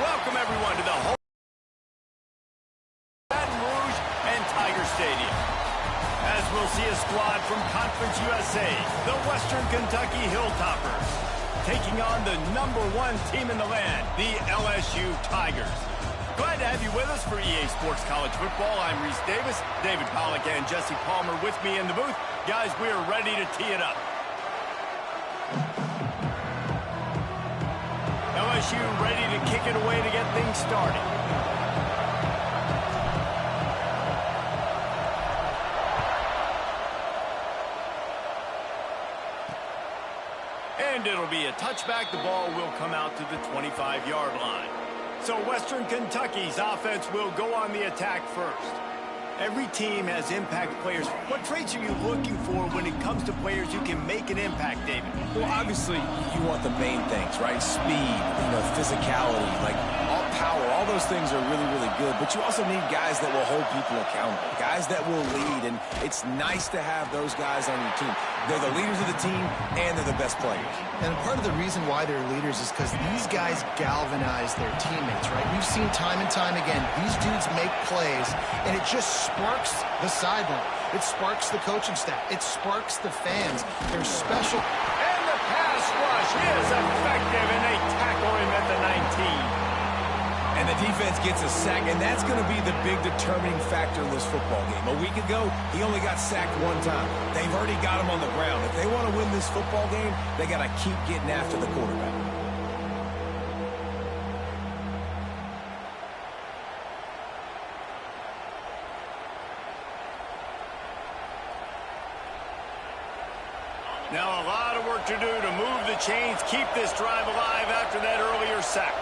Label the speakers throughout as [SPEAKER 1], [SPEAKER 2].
[SPEAKER 1] Welcome, everyone, to the home Baton Rouge and Tiger Stadium. As we'll see a squad from Conference USA, the Western Kentucky Hilltoppers, taking on the #1 team in the land, the LSU Tigers. Glad to have you with us for EA Sports College Football. I'm Reese Davis, David Pollack, and Jesse Palmer with me in the booth. Guys, we are ready to tee it up. LSU ready to kick it away to get things started. And it'll be a touchback. The ball will come out to the 25-yard line. So Western Kentucky's offense will go on the attack first. Every team has impact players. What traits are you looking for when it comes to players who can make an impact, David?
[SPEAKER 2] Well, obviously, you want the main things, right? Speed, physicality, like all power. All those things are really, really good. But you also need guys that will hold people accountable, guys that will lead. And it's nice to have those guys on your team. They're the leaders of the team, and they're the best players.
[SPEAKER 3] And part of the reason why they're leaders is because these guys galvanize their teammates, right? We've seen time and time again, these dudes make plays, and it just sparks the sideline. It sparks the coaching staff. It sparks the fans. They're special.
[SPEAKER 1] And the pass rush is effective, and they tackle him at the 19.
[SPEAKER 2] And the defense gets a sack, and that's going to be the big determining factor in this football game. A week ago, he only got sacked one time. They've already got him on the ground. If they want to win this football game, they got to keep getting after the quarterback.
[SPEAKER 1] Now a lot of work to do to move the chains, keep this drive alive after that earlier sack.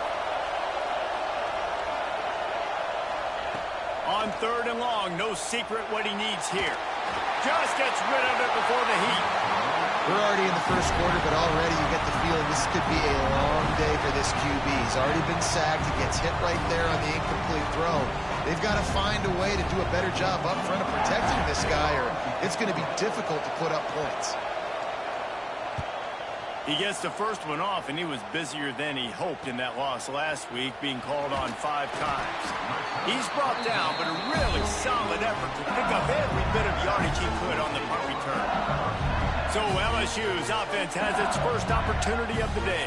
[SPEAKER 1] On 3rd and long, no secret what he needs here. Just gets rid of it before the heat.
[SPEAKER 3] We're already in the first quarter, but already you get the feeling this could be a long day for this QB. He's already been sacked. He gets hit right there on the incomplete throw. They've got to find a way to do a better job up front of protecting this guy, or it's going to be difficult to put up points.
[SPEAKER 1] He gets the first one off, and he was busier than he hoped in that loss last week, being called on 5 times. He's brought down, but a really solid effort to pick up every bit of yardage he could on the punt return. So LSU's offense has its first opportunity of the day.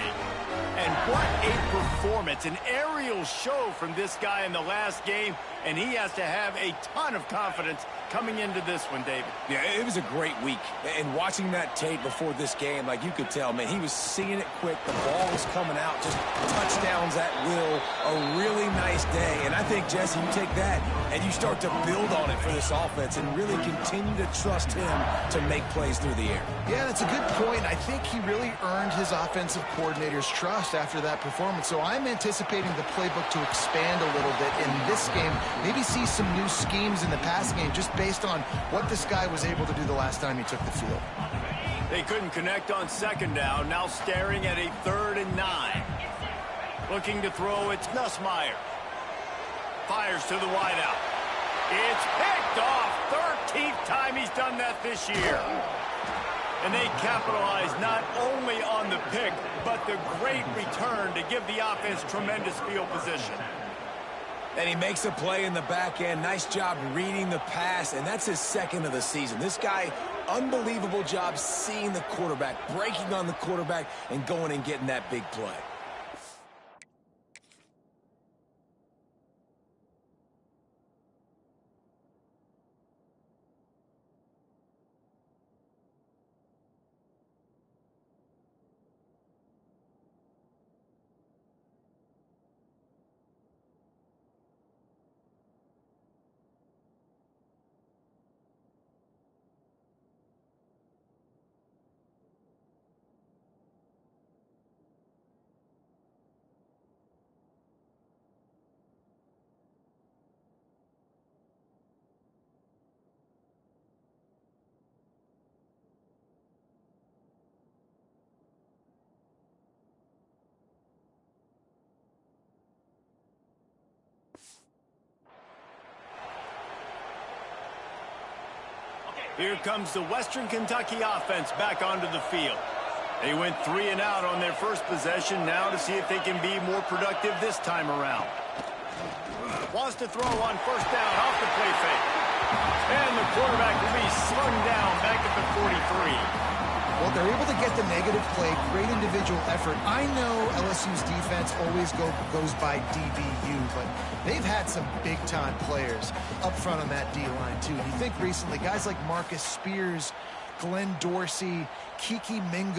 [SPEAKER 1] And what a performance, an aerial show from this guy in the last game, and he has to have a ton of confidence coming into this one, David.
[SPEAKER 2] Yeah, it was a great week. And watching that tape before this game, like you could tell, man, he was seeing it quick. The ball was coming out, just touchdowns at will. A really nice day. And I think, Jesse, you take that and you start to build on it for this offense and really continue to trust him to make plays through the air.
[SPEAKER 3] Yeah, that's a good point. I think he really earned his offensive coordinator's trust after that performance. So I'm anticipating the playbook to expand a little bit in this game. Maybe see some new schemes in the passing game just based on what this guy was able to do the last time he took the field.
[SPEAKER 1] They couldn't connect on 2nd down. Now staring at a 3rd and 9. Looking to throw, it's Nussmeier. Fires to the wideout. It's picked off. 13th time he's done that this year. And they capitalize not only on the pick, but the great return to give the offense tremendous field position.
[SPEAKER 2] And he makes a play in the back end. Nice job reading the pass, and that's his 2nd of the season. This guy, unbelievable job seeing the quarterback, breaking on the quarterback, and going and getting that big play. Here comes the Western Kentucky offense back onto the field.
[SPEAKER 1] They went 3 and out on their first possession, now to see if they can be more productive this time around. Wants to throw on first down off the play fake. And the quarterback will be slung down back at the 43.
[SPEAKER 3] Well, they're able to get the negative play, great individual effort. I know LSU's defense always goes by DBU, but they've had some big-time players up front on that D-line, too. And you think recently, guys like Marcus Spears, Glenn Dorsey, Kiki Mingo.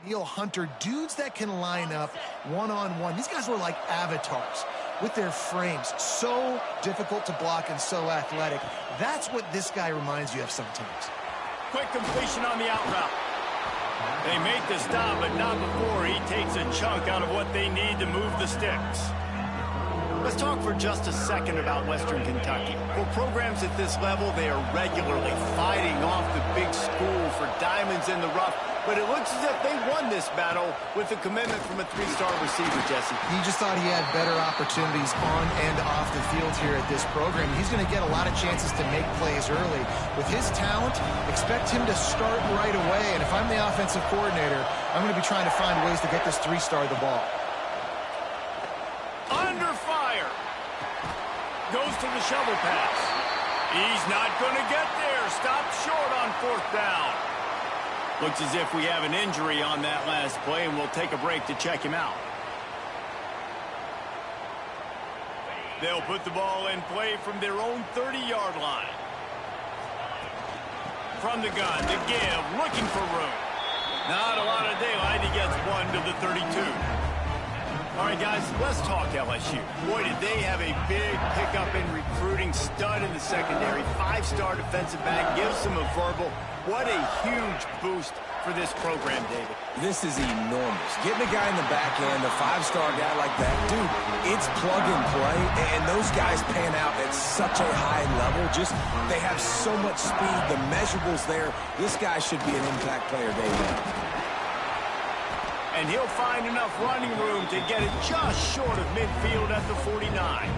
[SPEAKER 3] Neil Hunter, dudes that can line up one-on-one. These guys were like avatars with their frames. So difficult to block and so athletic. That's what this guy reminds you of sometimes.
[SPEAKER 1] Quick completion on the out route. They make the stop, but not before he takes a chunk out of what they need to move the sticks. Let's talk for just a second about Western Kentucky. For programs at this level, they are regularly fighting off the big school for diamonds in the rough, but it looks as if they won this battle with a commitment from a 3-star receiver, Jesse.
[SPEAKER 3] He just thought he had better opportunities on and off the field here at this program. He's going to get a lot of chances to make plays early. With his talent, expect him to start right away, and if I'm the offensive coordinator, I'm going to be trying to find ways to get this 3-star the ball.
[SPEAKER 1] Under fire. Goes to the shovel pass. He's not going to get there. Stopped short on 4th down. Looks as if we have an injury on that last play, and we'll take a break to check him out. They'll put the ball in play from their own 30-yard line. From the gun, to give, looking for room. Not a lot of daylight. He gets 1 to the 32. All right, guys, let's talk LSU. Boy, did they have a big pickup in recruiting. Stud in the secondary. 5-star defensive back. Gives them a verbal. What a huge boost for this program, David.
[SPEAKER 2] This is enormous. Getting a guy in the back end, a 5-star guy like that, dude, it's plug and play, and those guys pan out at such a high level. Just, they have so much speed. The measurables there. This guy should be an impact player day one.
[SPEAKER 1] And he'll find enough running room to get it just short of midfield at the 49.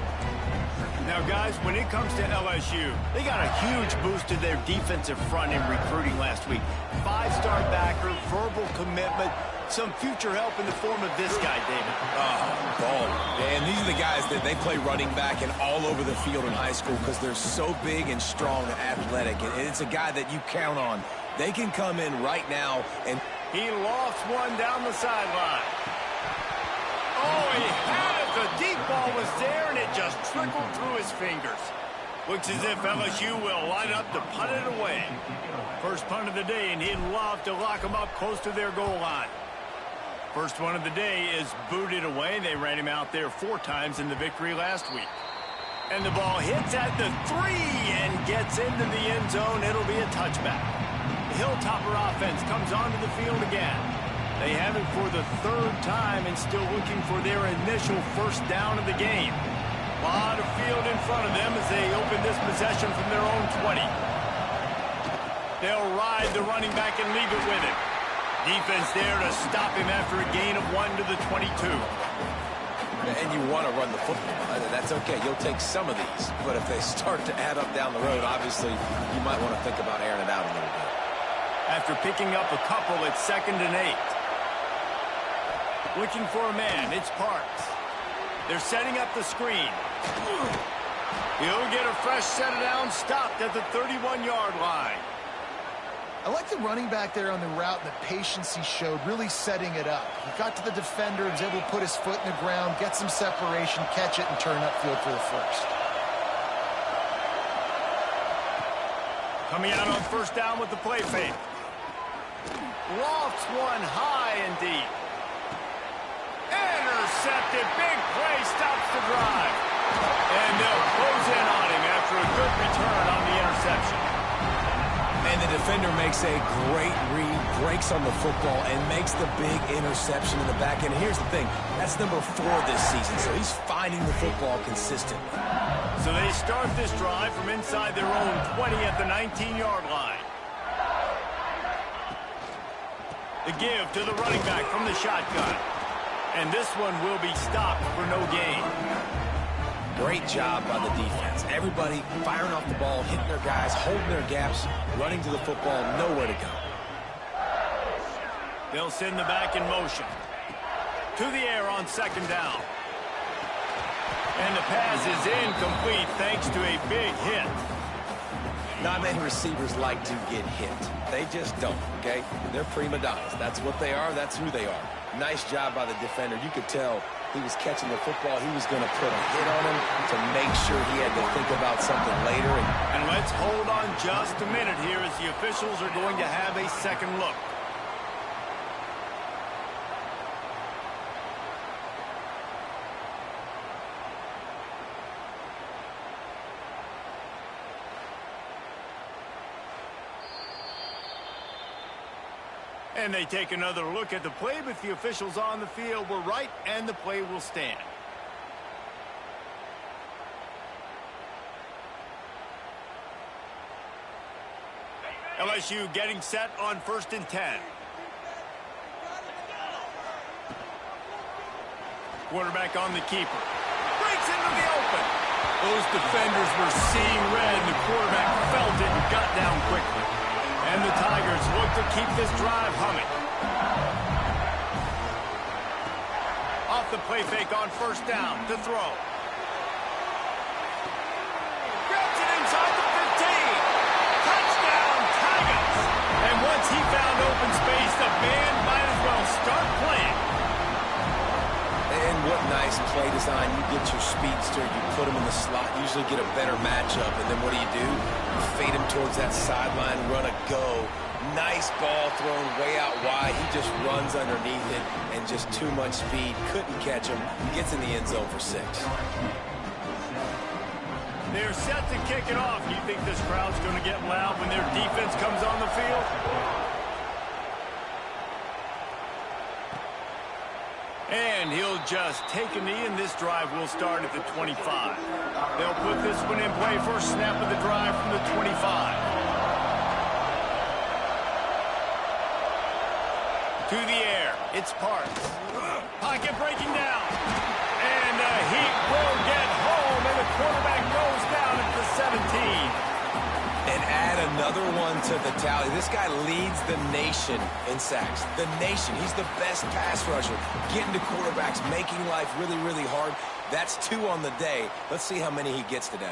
[SPEAKER 1] Now, guys, when it comes to LSU, they got a huge boost to their defensive front in recruiting last week. 5-star backer, verbal commitment, some future help in the form of this guy, David.
[SPEAKER 2] Ball. And these are the guys that they play running back and all over the field in high school because they're so big and strong and athletic. And it's a guy that you count on. They can come in right now and...
[SPEAKER 1] He lost one down the sideline. Oh, he had it. The deep ball was there, and it just trickled through his fingers. Looks as if LSU will line up to punt it away. First punt of the day, and he'd love to lock them up close to their goal line. First one of the day is booted away. They ran him out there 4 times in the victory last week. And the ball hits at the 3 and gets into the end zone. It'll be a touchback. The Hilltopper offense comes onto the field again. They have it for the 3rd time and still looking for their initial first down of the game. A lot of field in front of them as they open this possession from their own 20. They'll ride the running back and leave it with him. Defense there to stop him after a gain of 1 to the 22.
[SPEAKER 2] And you want to run the football. That's okay. You'll take some of these. But if they start to add up down the road, obviously, you might want to think about airing it out a little bit.
[SPEAKER 1] After picking up a couple, it's 2nd and 8. Looking for a man, it's Parks. They're setting up the screen. He'll get a fresh set of downs stopped at the 31-yard line.
[SPEAKER 3] I like the running back there on the route and the patience he showed, really setting it up. He got to the defender, was able to put his foot in the ground, get some separation, catch it, and turn upfield for the first.
[SPEAKER 1] Coming out on first down with the play fake. Lofts one high and deep. Intercepted. Big play stops the drive. And they'll close in on him after a good return on the interception.
[SPEAKER 2] And the defender makes a great read, breaks on the football, and makes the big interception in the back end. Here's the thing. That's number 4 this season, so he's finding the football consistently.
[SPEAKER 1] So they start this drive from inside their own 20 at the 19-yard line. The give to the running back from the shotgun. And this one will be stopped for no gain.
[SPEAKER 2] Great job by the defense. Everybody firing off the ball, hitting their guys, holding their gaps, running to the football, nowhere to go.
[SPEAKER 1] They'll send the back in motion. To the air on second down. And the pass is incomplete thanks to a big hit.
[SPEAKER 2] Not many receivers like to get hit. They just don't, okay? They're prima donnas. That's what they are. That's who they are. Nice job by the defender. You could tell he was catching the football. He was going to put a hit on him to make sure he had to think about something later.
[SPEAKER 1] And let's hold on just a minute here as the officials are going to have a second look. And they take another look at the play, but the officials on the field were right, and the play will stand. LSU getting set on 1st and 10. Quarterback on the keeper. Breaks into the open. Those defenders were seeing red, and the quarterback felt it and got down quickly. And the Tigers look to keep this drive humming. Off the play fake on first down to throw. Grabs it inside the 15. Touchdown, Tigers. And once he found open space, the band might as well start playing.
[SPEAKER 2] And what nice play design. You get your speedster, you put him in the slot, usually get a better matchup, and then what do? You fade him towards that sideline, run a go. Nice ball thrown way out wide. He just runs underneath it, and just too much speed. Couldn't catch him. Gets in the end zone for 6.
[SPEAKER 1] They're set to kick it off. Do you think this crowd's going to get loud when their defense comes on the field? And he'll just take a knee, and this drive will start at the 25. They'll put this one in play. First snap of the drive from the 25. To the air. It's Parks. Pocket breaking down. And he will get home, and the quarterback goes down at the 17.
[SPEAKER 2] And add another one to the tally. This guy leads the nation in sacks. The nation. He's the best pass rusher. Getting to quarterbacks, making life really, really hard. That's 2 on the day. Let's see how many he gets today.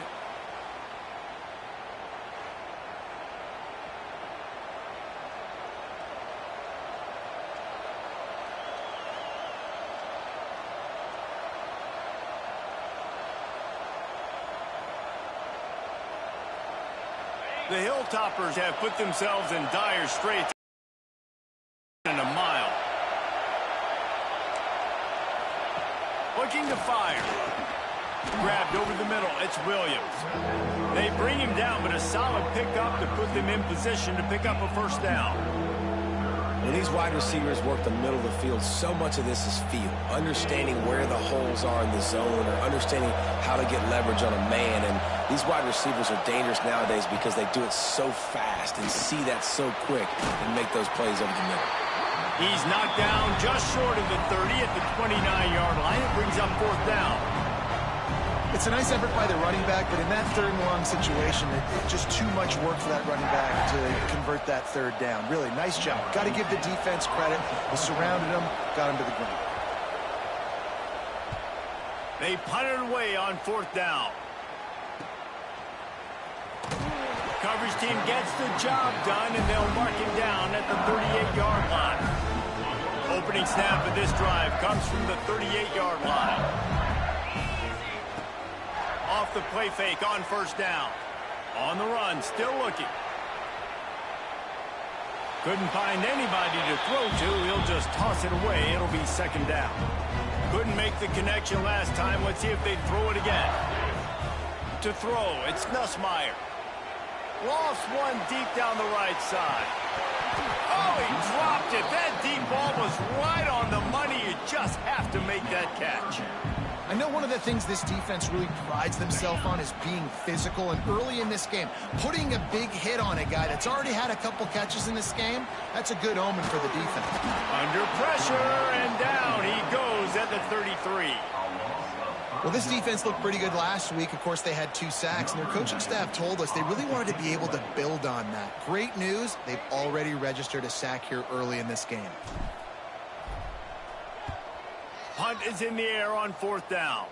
[SPEAKER 1] The Hilltoppers have put themselves in dire straits in a mile. Looking to fire. Grabbed over the middle. It's Williams. They bring him down, but a solid pickup to put them in position to pick up a first down.
[SPEAKER 2] When these wide receivers work the middle of the field, so much of this is feel. Understanding where the holes are in the zone, or understanding how to get leverage on a man. And these wide receivers are dangerous nowadays because they do it so fast and see that so quick and make those plays over the middle.
[SPEAKER 1] He's knocked down just short of the 30 at the 29-yard line. It brings up 4th down.
[SPEAKER 3] It's a nice effort by the running back, but in that 3rd and long situation, it's just too much work for that running back to convert that 3rd down. Really, nice job. Got to give the defense credit. They surrounded him, got him to the ground.
[SPEAKER 1] They punt it away on 4th down. Coverage team gets the job done, and they'll mark him down at the 38-yard line. Opening snap of this drive comes from the 38-yard line. Off the play fake on 1st down. On the run, still looking. Couldn't find anybody to throw to. He'll just toss it away. It'll be 2nd down. Couldn't make the connection last time. Let's see if they throw it again. To throw, it's Nussmeier. Lost one deep down the right side. Oh, he dropped it. That deep ball was right on the money. You just have to make that catch.
[SPEAKER 3] I know one of the things this defense really prides themselves on is being physical, and early in this game, putting a big hit on a guy that's already had a couple catches in this game, that's a good omen for the defense.
[SPEAKER 1] Under pressure, and down he goes at the 33.
[SPEAKER 3] Well, this defense looked pretty good last week. Of course, they had 2 sacks, and their coaching staff told us they really wanted to be able to build on that. Great news, they've already registered a sack here early in this game.
[SPEAKER 1] Punt is in the air on 4th down.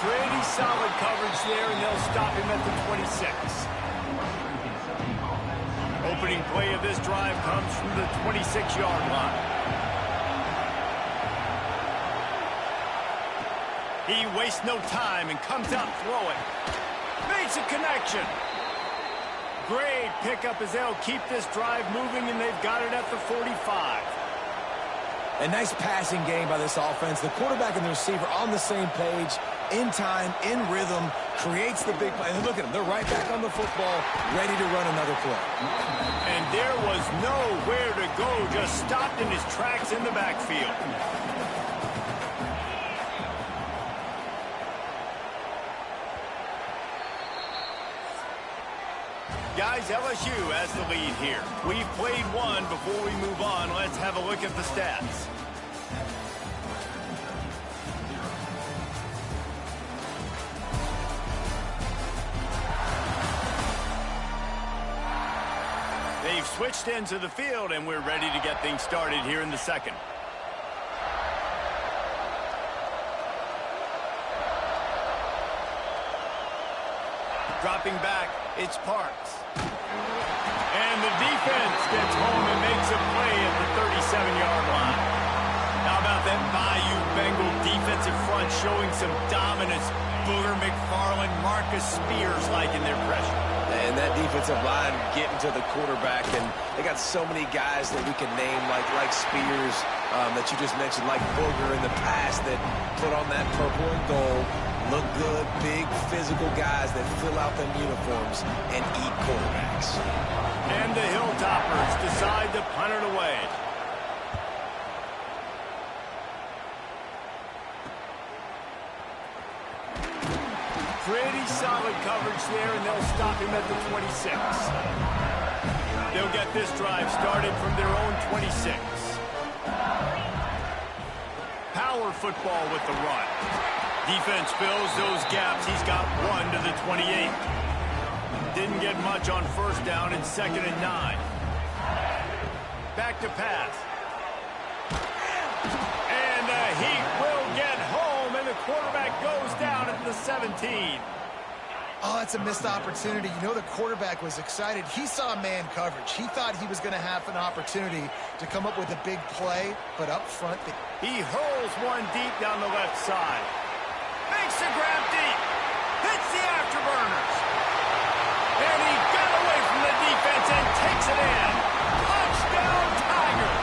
[SPEAKER 1] Pretty solid coverage there, and they'll stop him at the 26. Opening play of this drive comes from the 26-yard line. He wastes no time and comes out throwing. Makes a connection. Great pickup as they'll keep this drive moving, and they've got it at the 45.
[SPEAKER 2] A nice passing game by this offense. The quarterback and the receiver on the same page, in time, in rhythm, creates the big play. And look at them. They're right back on the football, ready to run another play.
[SPEAKER 1] And there was nowhere to go, just stopped in his tracks in the backfield. Guys, LSU has the lead here. We've played one. Before we move on, let's have a look at the stats. They've switched into the field, and we're ready to get things started here in the second. Dropping back, it's Parks. And the defense gets home and makes a play at the 37-yard line. How about that Bayou Bengal defensive front showing some dominance? Booger McFarland, Marcus Spears liking their pressure.
[SPEAKER 2] And that defensive line getting to the quarterback, and they got so many guys that we can name like Spears that you just mentioned, like Booger in the past that put on that purple and gold. Look good, big, physical guys that fill out them uniforms and eat quarterbacks.
[SPEAKER 1] And the Hilltoppers decide to punt it away. Pretty solid coverage there, and they'll stop him at the 26. They'll get this drive started from their own 26. Power football with the run. Defense fills those gaps. He's got one to the 28. Didn't get much on 1st down and 2nd and 9. Back to pass. And he will get home, and the quarterback goes down at the 17.
[SPEAKER 3] Oh, that's a missed opportunity. You know, the quarterback was excited. He saw man coverage. He thought he was going to have an opportunity to come up with a big play, but up front,
[SPEAKER 1] he hurls one deep down the left side. Makes the grab deep. Hits the afterburners. And he got away from the defense and takes it in. Touchdown, Tiger.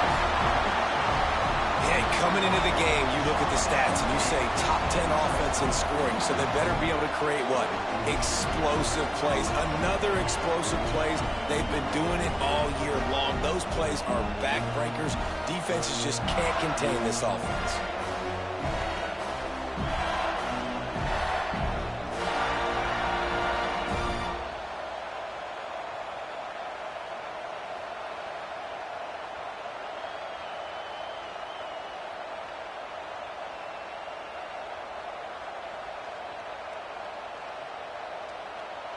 [SPEAKER 2] Yeah, coming into the game, you look at the stats and you say top 10 offense in scoring, so they better be able to create what? Explosive plays. Another explosive plays. They've been doing it all year long. Those plays are backbreakers. Defenses just can't contain this offense.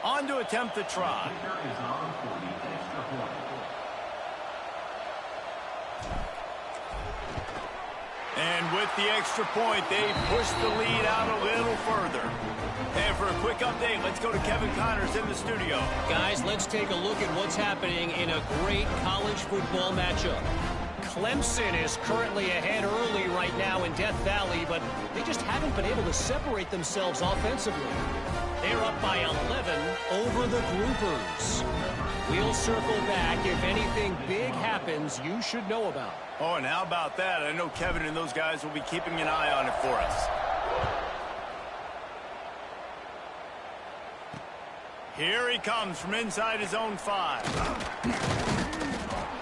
[SPEAKER 1] On to attempt the try. And with the extra point, they push the lead out a little further. And for a quick update, let's go to Kevin Connors in the studio.
[SPEAKER 4] Guys, let's take a look at what's happening in a great college football matchup. Clemson is currently ahead early right now in Death Valley, but they just haven't been able to separate themselves offensively. They're up by 11 over the Groupers. We'll circle back if anything big happens you should know about.
[SPEAKER 1] Oh, and how about that? I know Kevin and those guys will be keeping an eye on it for us. Here he comes from inside his own 5.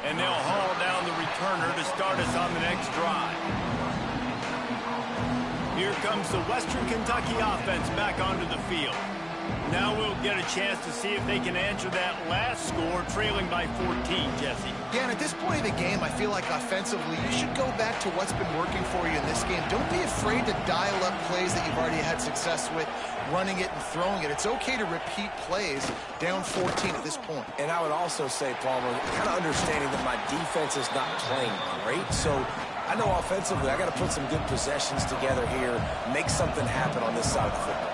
[SPEAKER 1] And they'll haul down the returner to start us on the next drive. Here comes the Western Kentucky offense back onto the field. Now we'll get a chance to see if they can answer that last score, trailing by 14, Jesse.
[SPEAKER 3] Yeah, and at this point of the game, I feel like offensively, you should go back to what's been working for you in this game. Don't be afraid to dial up plays that you've already had success with, running it and throwing it. It's okay to repeat plays down 14 at this point.
[SPEAKER 2] And I would also say, Palmer, kind of understanding that my defense is not playing great, so I know offensively I got to put some good possessions together here, make something happen on this side of the football.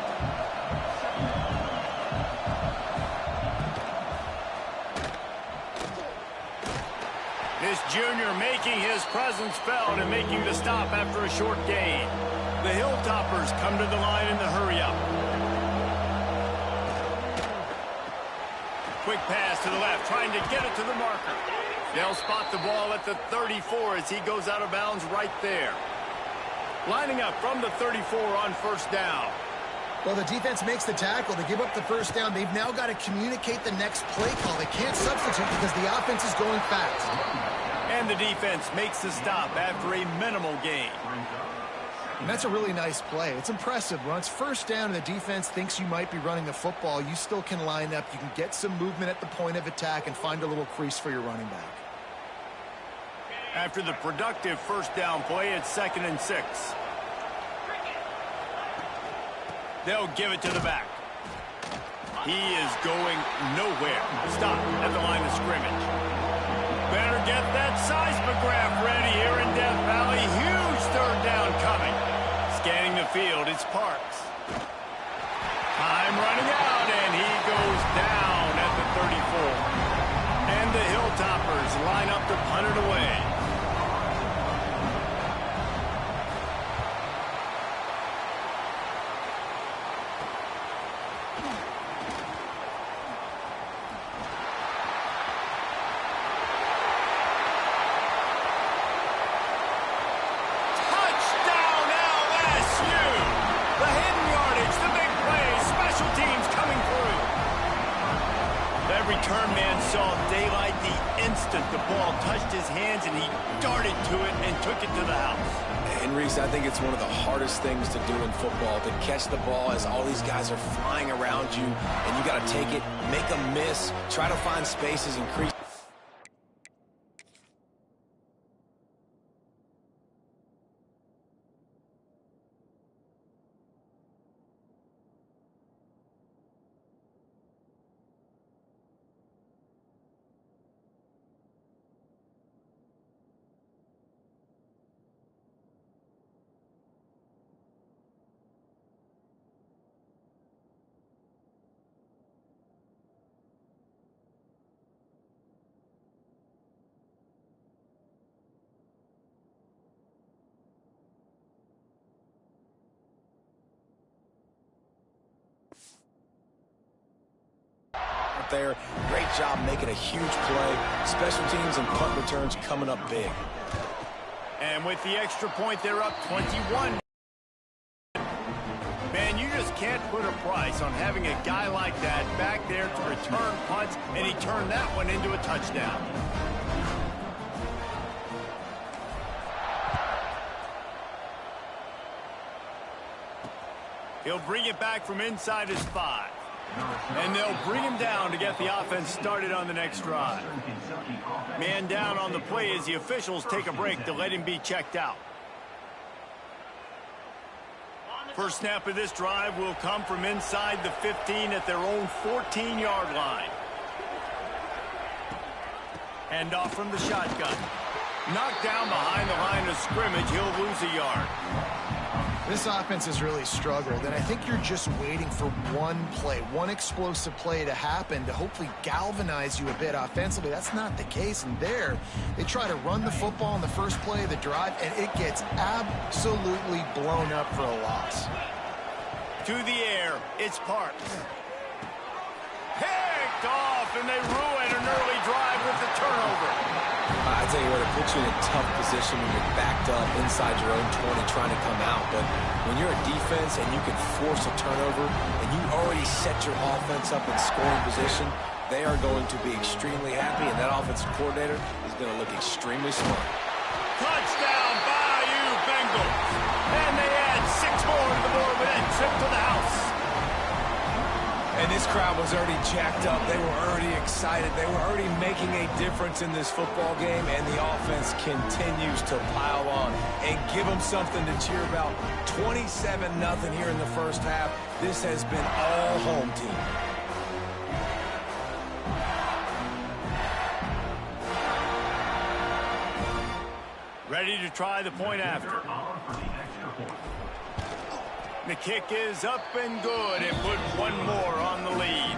[SPEAKER 1] This junior making his presence felt and making the stop after a short gain. The Hilltoppers come to the line in the hurry-up. Quick pass to the left, trying to get it to the marker. They'll spot the ball at the 34 as he goes out of bounds right there. Lining up from the 34 on first down.
[SPEAKER 3] Well, the defense makes the tackle. They give up the first down. They've now got to communicate the next play call. They can't substitute because the offense is going fast.
[SPEAKER 1] And the defense makes the stop after a minimal gain.
[SPEAKER 3] And that's a really nice play. It's impressive. When it's first down and the defense thinks you might be running the football, you still can line up. You can get some movement at the point of attack and find a little crease for your running back.
[SPEAKER 1] After the productive first down play, it's 2nd and 6. They'll give it to the back. He is going nowhere. Stop at the line of scrimmage. Better get that seismograph ready here in Death Valley. Huge third down coming. Scanning the field, it's Parks. Time running out, and he goes down at the 34. And the Hilltoppers line up to punt it away. Return man saw daylight the instant the ball touched his hands, and he darted to it and took it to the house.
[SPEAKER 2] And Reese, I think it's one of the hardest things to do in football, to catch the ball as all these guys are flying around you, and you got to take it, make a miss, try to find spaces, increase. There. Great job making a huge play. Special teams and punt returns coming up big.
[SPEAKER 1] And with the extra point, they're up 21. Man, you just can't put a price on having a guy like that back there to return punts, and he turned that one into a touchdown. He'll bring it back from inside his 5. And they'll bring him down to get the offense started on the next drive. Man down on the play as the officials take a break to let him be checked out. First snap of this drive will come from inside the 15 at their own 14-yard line. Hand off from the shotgun. Knocked down behind the line of scrimmage, he'll lose a yard.
[SPEAKER 3] This offense has really struggled, and I think you're just waiting for one play, one explosive play to happen to hopefully galvanize you a bit offensively. That's not the case, and there, they try to run the football in the first play of the drive, and it gets absolutely blown up for a loss.
[SPEAKER 1] To the air, it's Parks. Picked off, and they ruin an early drive with the turnover.
[SPEAKER 2] I tell you what, it puts you in a tough position when you're backed up inside your own 20 trying to come out. But when you're a defense and you can force a turnover and you already set your offense up in scoring position, they are going to be extremely happy, and that offensive coordinator is going to look extremely smart.
[SPEAKER 1] Touchdown, Bayou Bengals. And they add 6 more to the board with that trip to the house.
[SPEAKER 2] And this crowd was already jacked up. They were already excited. They were already making a difference in this football game, and the offense continues to pile on and give them something to cheer about. 27-0 here in the first half. This has been all home team.
[SPEAKER 1] Ready to try the point after. The kick is up and good, and put one more on the lead.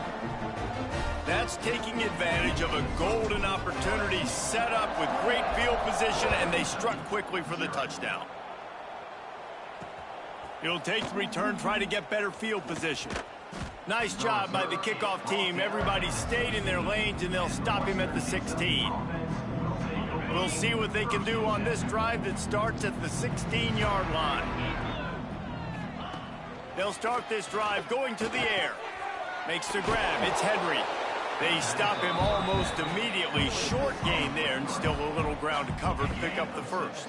[SPEAKER 1] That's taking advantage of a golden opportunity set up with great field position, and they struck quickly for the touchdown. It'll take the return, try to get better field position. Nice job by the kickoff team. Everybody stayed in their lanes, and they'll stop him at the 16. We'll see what they can do on this drive that starts at the 16-yard line. They'll start this drive going to the air. Makes the grab. It's Henry. They stop him almost immediately. Short gain there, and still a little ground to cover to pick up the first.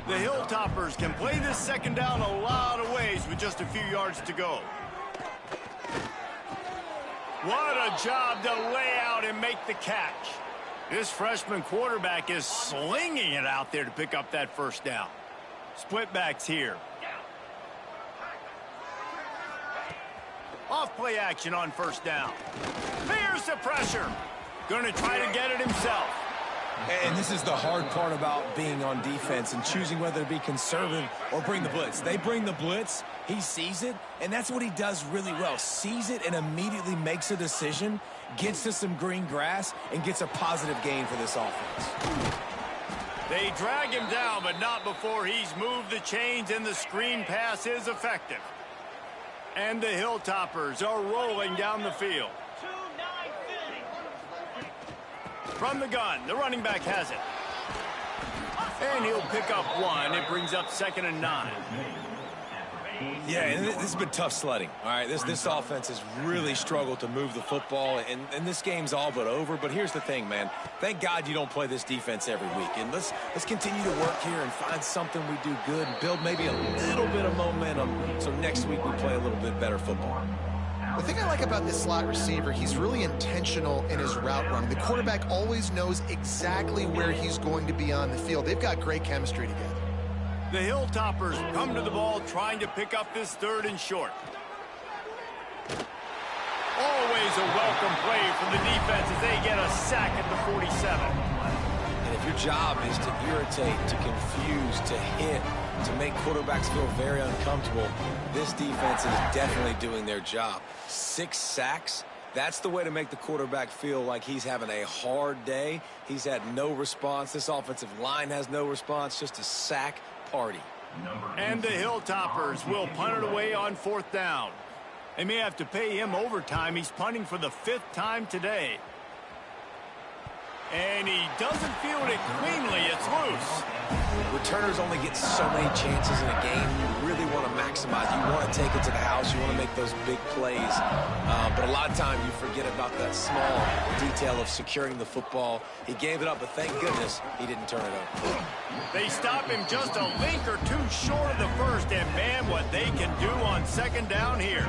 [SPEAKER 1] The Hilltoppers can play this second down a lot of ways with just a few yards to go. What a job to lay out and make the catch. This freshman quarterback is slinging it out there to pick up that first down. Split backs here. Off play action on first down. Here's the pressure. Going to try to get it himself.
[SPEAKER 2] And this is the hard part about being on defense and choosing whether to be conservative or bring the blitz. They bring the blitz, he sees it, and that's what he does really well. Sees it and immediately makes a decision, gets to some green grass, and gets a positive gain for this offense.
[SPEAKER 1] They drag him down, but not before he's moved the chains, and the screen pass is effective. And the Hilltoppers are rolling down the field. From the gun, the running back has it. And he'll pick up one. It brings up 2nd and 9.
[SPEAKER 2] Yeah, and this has been tough sledding. All right, this offense has really struggled to move the football, and this game's all but over. But here's the thing, man. Thank God you don't play this defense every week. And let's continue to work here and find something we do good and build maybe a little bit of momentum so next week we play a little bit better football.
[SPEAKER 3] The thing I like about this slot receiver, he's really intentional in his route running. The quarterback always knows exactly where he's going to be on the field. They've got great chemistry together.
[SPEAKER 1] The Hilltoppers come to the ball trying to pick up this 3rd and short. Always a welcome play from the defense as they get a sack at the 47.
[SPEAKER 2] And if your job is to irritate, to confuse, to hit, to make quarterbacks feel very uncomfortable, this defense is definitely doing their job. 6 sacks, that's the way to make the quarterback feel like he's having a hard day. He's had no response. This offensive line has no response, just a sack party.
[SPEAKER 1] And the Hilltoppers will punt it away on 4th down. They may have to pay him overtime. He's punting for the 5th time today. And he doesn't field it cleanly. It's loose.
[SPEAKER 2] Returners only get so many chances in a game. You really want to maximize. You want to take it to the house. You want to make those big plays. But a lot of times you forget about that small detail of securing the football. He gave it up, but thank goodness he didn't turn it over.
[SPEAKER 1] They stop him just a link or two short of the first. And, man, what they can do on 2nd down here.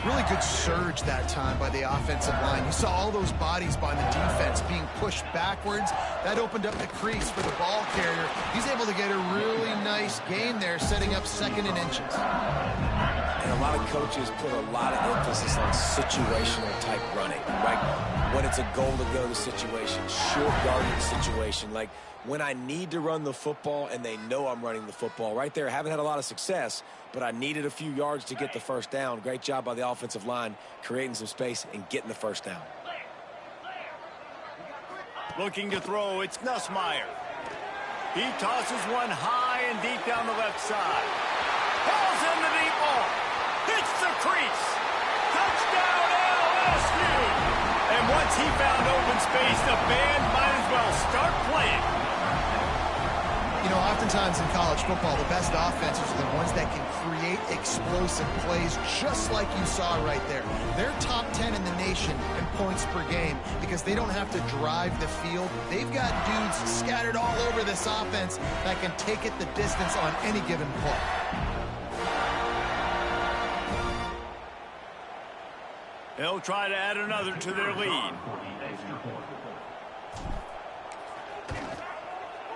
[SPEAKER 3] Really good surge that time by the offensive line. You saw all those bodies by the defense being pushed backwards. That opened up the crease for the ball carrier. He's able to get a really nice gain there, setting up 2nd and inches.
[SPEAKER 2] And a lot of coaches put a lot of emphasis on situational type running, right? When it's a goal to go to situation, short yardage situation, like when I need to run the football and they know I'm running the football. Right there, haven't had a lot of success, but I needed a few yards to get the first down. Great job by the offensive line creating some space and getting the first down.
[SPEAKER 1] Looking to throw, it's Nussmeier. He tosses one high and deep down the left side. Falls in the deep ball. Hits the crease. Touchdown LSU. And once he found open space, the band might as well start playing.
[SPEAKER 3] You know, oftentimes in college football, the best offenses are the ones that can create explosive plays, just like you saw right there. They're top 10 in the nation in points per game because they don't have to drive the field. They've got dudes scattered all over this offense that can take it the distance on any given play.
[SPEAKER 1] They'll try to add another to their lead.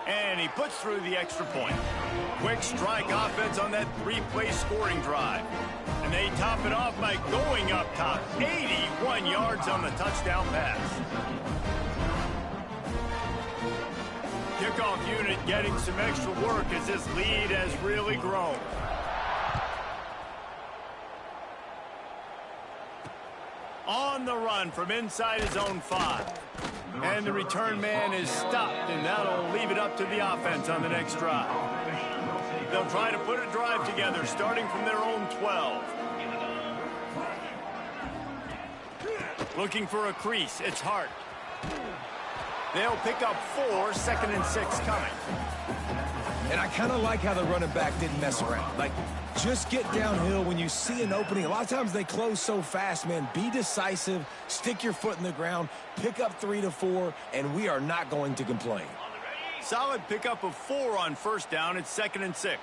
[SPEAKER 1] And he puts through the extra point. Quick strike offense on that three-play scoring drive. And they top it off by going up top. 81 yards on the touchdown pass. Kickoff unit getting some extra work as this lead has really grown. On the run from inside his own 5. And the return man is stopped, and that'll leave it up to the offense on the next drive. They'll try to put a drive together, starting from their own 12. Looking for a crease, it's Hart. They'll pick up 4, 2nd and 6 coming.
[SPEAKER 2] And I kind of like how the running back didn't mess around. Like, just get downhill when you see an opening. A lot of times they close so fast, man. Be decisive, stick your foot in the ground, pick up 3 to 4, and we are not going to complain.
[SPEAKER 1] Solid pickup of 4 on first down. It's 2nd and 6.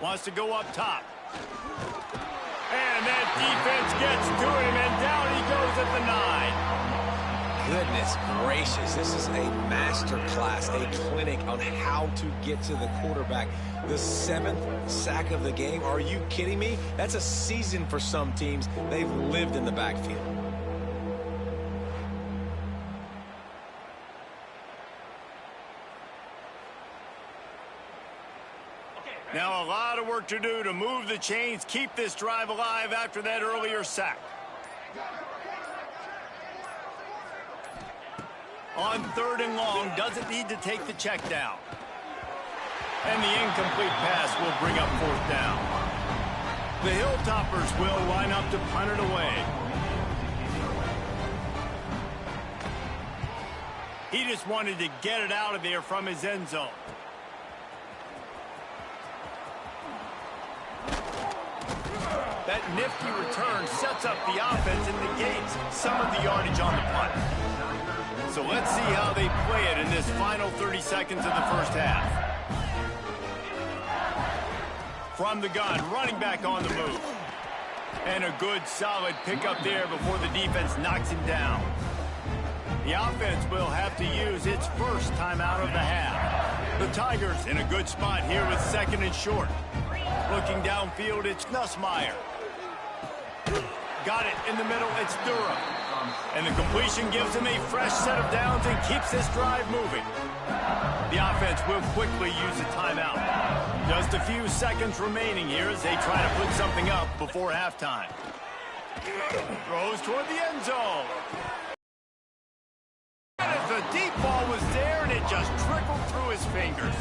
[SPEAKER 1] Wants to go up top. And that defense gets to him, and down he goes at the 9.
[SPEAKER 2] Goodness gracious, this is a master class, a clinic on how to get to the quarterback. The 7th sack of the game. Are you kidding me? That's a season for some teams. They've lived in the backfield.
[SPEAKER 1] Now a lot of work to do to move the chains, keep this drive alive after that earlier sack. On 3rd and long, doesn't need to take the check down. And the incomplete pass will bring up 4th down. The Hilltoppers will line up to punt it away. He just wanted to get it out of there from his end zone. That nifty return sets up the offense and negates some of the yardage on the punt. So let's see how they play it in this final 30 seconds of the first half. From the gun, running back on the move. And a good, solid pickup there before the defense knocks him down. The offense will have to use its first timeout of the half. The Tigers in a good spot here with 2nd and short. Looking downfield, it's Nussmeier. Got it in the middle, it's Durham. And the completion gives him a fresh set of downs and keeps this drive moving. The offense will quickly use a timeout. Just a few seconds remaining here as they try to put something up before halftime. Throws toward the end zone. And the deep ball was there, and it just trickled through his fingers.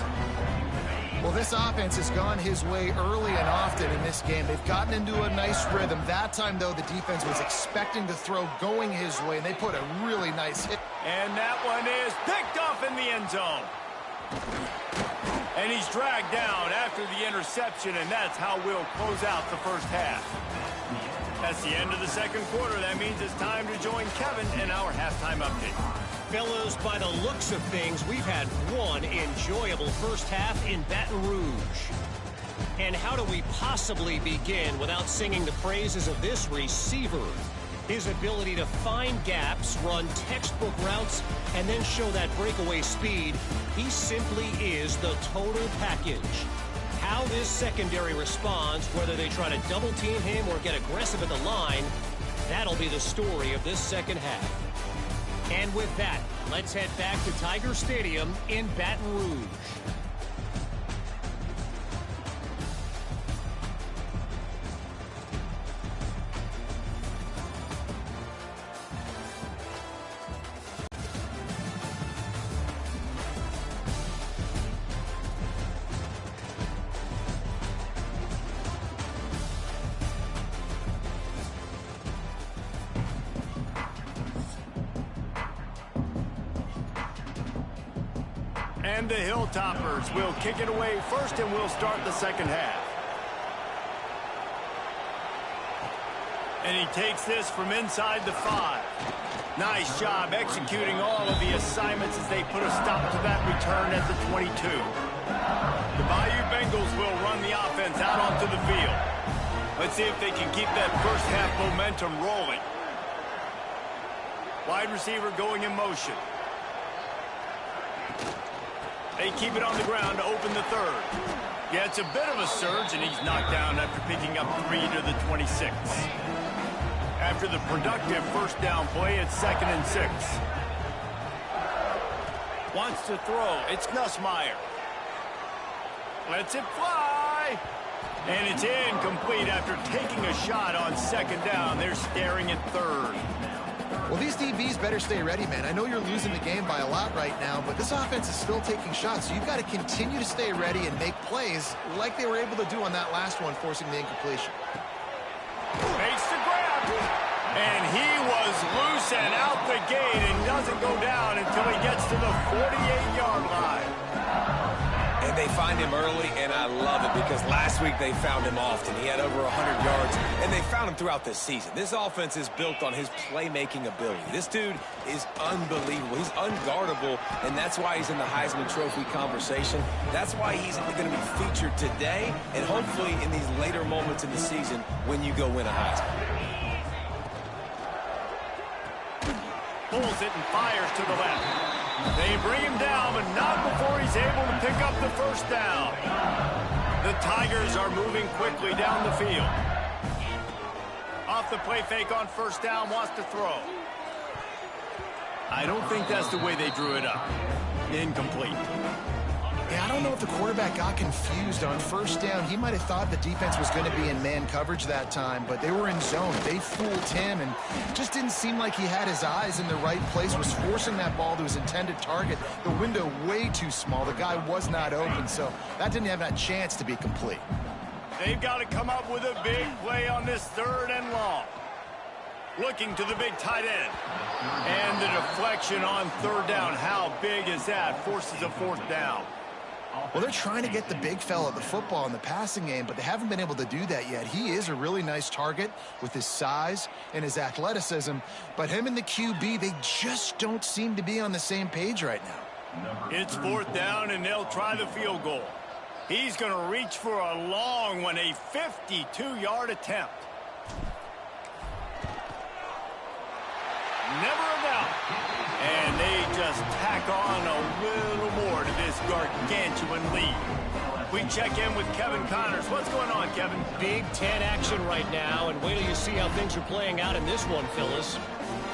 [SPEAKER 3] Well, this offense has gone his way early and often in this game. They've gotten into a nice rhythm. That time, though, the defense was expecting the throw going his way, and they put a really nice hit.
[SPEAKER 1] And that one is picked off in the end zone. And he's dragged down after the interception, and that's how we'll close out the first half. That's the end of the second quarter. That means it's time to join Kevin in our halftime update.
[SPEAKER 4] Fellows, by the looks of things, we've had one enjoyable first half in Baton Rouge. And how do we possibly begin without singing the praises of this receiver? His ability to find gaps, run textbook routes, and then show that breakaway speed. He simply is the total package. how this secondary responds, whether they try to double team him or get aggressive at the line, that'll be the story of this second half. And with that, let's head back to Tiger Stadium in Baton Rouge.
[SPEAKER 1] And the Hilltoppers will kick it away first, and we'll start the second half. And he takes this from inside the 5. Nice job executing all of the assignments as they put a stop to that return at the 22. The Bayou Bengals will run the offense out onto the field. Let's see if they can keep that first half momentum rolling. Wide receiver going in motion. They keep it on the ground to open the third. Yeah, it's a bit of a surge, and he's knocked down after picking up 3 to the 26. After the productive first down play, it's 2nd and 6. Wants to throw. It's Nussmeier. Lets it fly. And it's incomplete after taking a shot on 2nd down. They're staring at 3rd.
[SPEAKER 3] Well, these DBs better stay ready, man. I know you're losing the game by a lot right now, but this offense is still taking shots, so you've got to continue to stay ready and make plays like they were able to do on that last one, forcing the incompletion.
[SPEAKER 1] Makes the grab. And he was loose and out the gate and doesn't go down until he gets to the 48-yard line.
[SPEAKER 2] And they find him early, and I love it because last week they found him often. He had over 100 yards, and they found him throughout the season. This offense is built on his playmaking ability. This dude is unbelievable. He's unguardable, and that's why he's in the Heisman Trophy conversation. That's why he's going to be featured today and hopefully in these later moments in the season when you go win a Heisman.
[SPEAKER 1] Pulls it and fires to the left. They bring him down, but not before he's able to pick up the first down. The Tigers are moving quickly down the field. Off the play fake on first down, wants to throw. I don't think that's the way they drew it up. Incomplete.
[SPEAKER 3] Yeah, I don't know if the quarterback got confused on first down. He might have thought the defense was going to be in man coverage that time, but they were in zone. They fooled him, and just didn't seem like he had his eyes in the right place, was forcing that ball to his intended target. The window way too small. The guy was not open, so that didn't have that chance to be complete.
[SPEAKER 1] They've got to come up with a big play on this 3rd and long. Looking to the big tight end. And the deflection on 3rd down. How big is that? Forces a 4th down.
[SPEAKER 3] Well, they're trying to get the big fella the football in the passing game, but they haven't been able to do that yet. He is a really nice target with his size and his athleticism, but him and the QB, they just don't seem to be on the same page right now.
[SPEAKER 1] It's 4th down, and they'll try the field goal. He's going to reach for a long one, a 52-yard attempt. Never a doubt. And they just tack on a little more to this gargantuan lead. We check in with Kevin Connors. What's going on, Kevin?
[SPEAKER 4] Big Ten action right now, and wait till you see how things are playing out in this one, Phyllis.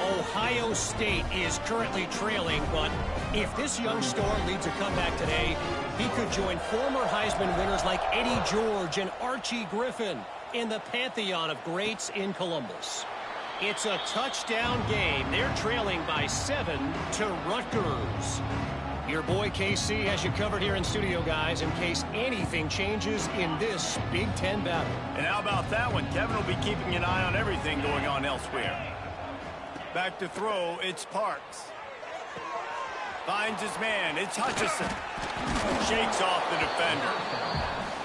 [SPEAKER 4] Ohio State is currently trailing, but if this young star leads a comeback today, he could join former Heisman winners like Eddie George and Archie Griffin in the pantheon of greats in Columbus. It's a touchdown game. They're trailing by 7 to Rutgers. Your boy KC has you covered here in studio, guys, in case anything changes in this Big Ten battle.
[SPEAKER 1] And how about that one? Kevin will be keeping an eye on everything going on elsewhere. Back to throw, it's Parks. Finds his man, it's Hutchison. Shakes off the defender.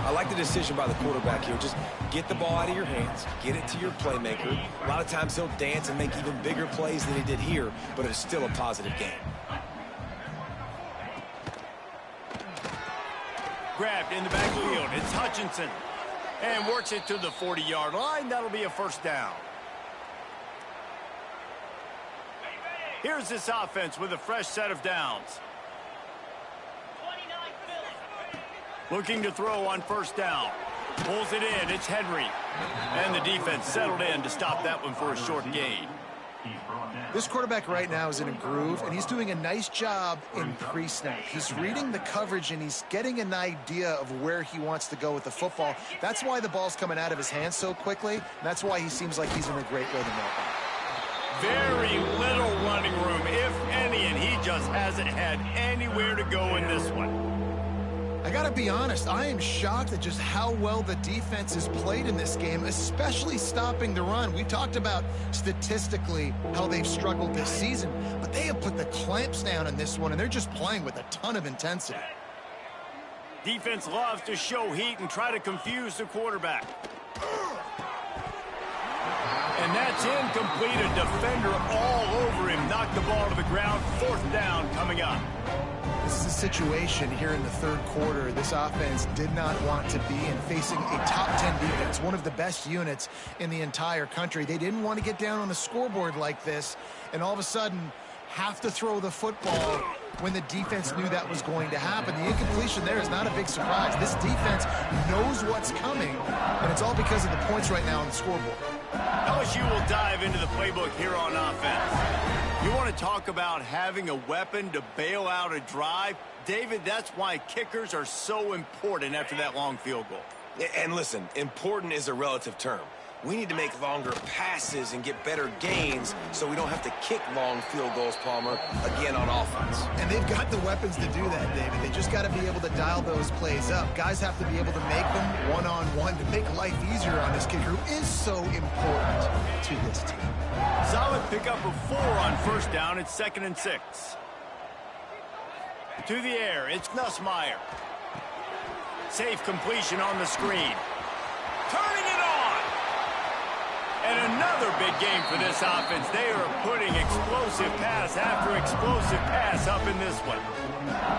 [SPEAKER 2] I like the decision by the quarterback here. Just get the ball out of your hands, get it to your playmaker. A lot of times he'll dance and make even bigger plays than he did here, but it's still a positive game.
[SPEAKER 1] Grabbed in the backfield. It's Hutchinson. And works it to the 40-yard line. That'll be a first down. Here's this offense with a fresh set of downs. Looking to throw on first down. Pulls it in. It's Henry. And the defense settled in to stop that one for a short gain.
[SPEAKER 3] This quarterback right now is in a groove, and he's doing a nice job in pre-snap. He's reading the coverage, and he's getting an idea of where he wants to go with the football. That's why the ball's coming out of his hands so quickly, and that's why he seems like he's in a great rhythm right now.
[SPEAKER 1] Very little running room, if any, and he just hasn't had anywhere to go in this one.
[SPEAKER 3] I got to be honest, I am shocked at just how well the defense has played in this game, especially stopping the run. We talked about statistically how they've struggled this season, but they have put the clamps down in this one, and they're just playing with a ton of intensity.
[SPEAKER 1] Defense loves to show heat and try to confuse the quarterback. And that's incomplete. A defender all over him. Knocked the ball to the ground. Fourth down coming up.
[SPEAKER 3] This is a situation here in the third quarter this offense did not want to be in, facing a top 10 defense, one of the best units in the entire country. They didn't want to get down on the scoreboard like this and all of a sudden have to throw the football when the defense knew that was going to happen. The incompletion there is not a big surprise. This defense knows what's coming, and it's all because of the points right now on the scoreboard.
[SPEAKER 1] LSU will dive into the playbook here on offense. You want to talk about having a weapon to bail out a drive? David, that's why kickers are so important after that long field goal.
[SPEAKER 2] And listen, important is a relative term. We need to make longer passes and get better gains so we don't have to kick long field goals, Palmer, again on offense.
[SPEAKER 3] And they've got the weapons to do that, David. They just got to be able to dial those plays up. Guys have to be able to make them one-on-one to make life easier on this kicker who is so important to this team.
[SPEAKER 1] Solid pickup of 4 on first down. It's 2nd and 6. To the air, it's Nussmeier. Safe completion on the screen. Turning it on! And another big game for this offense. They are putting explosive pass after explosive pass up in this one.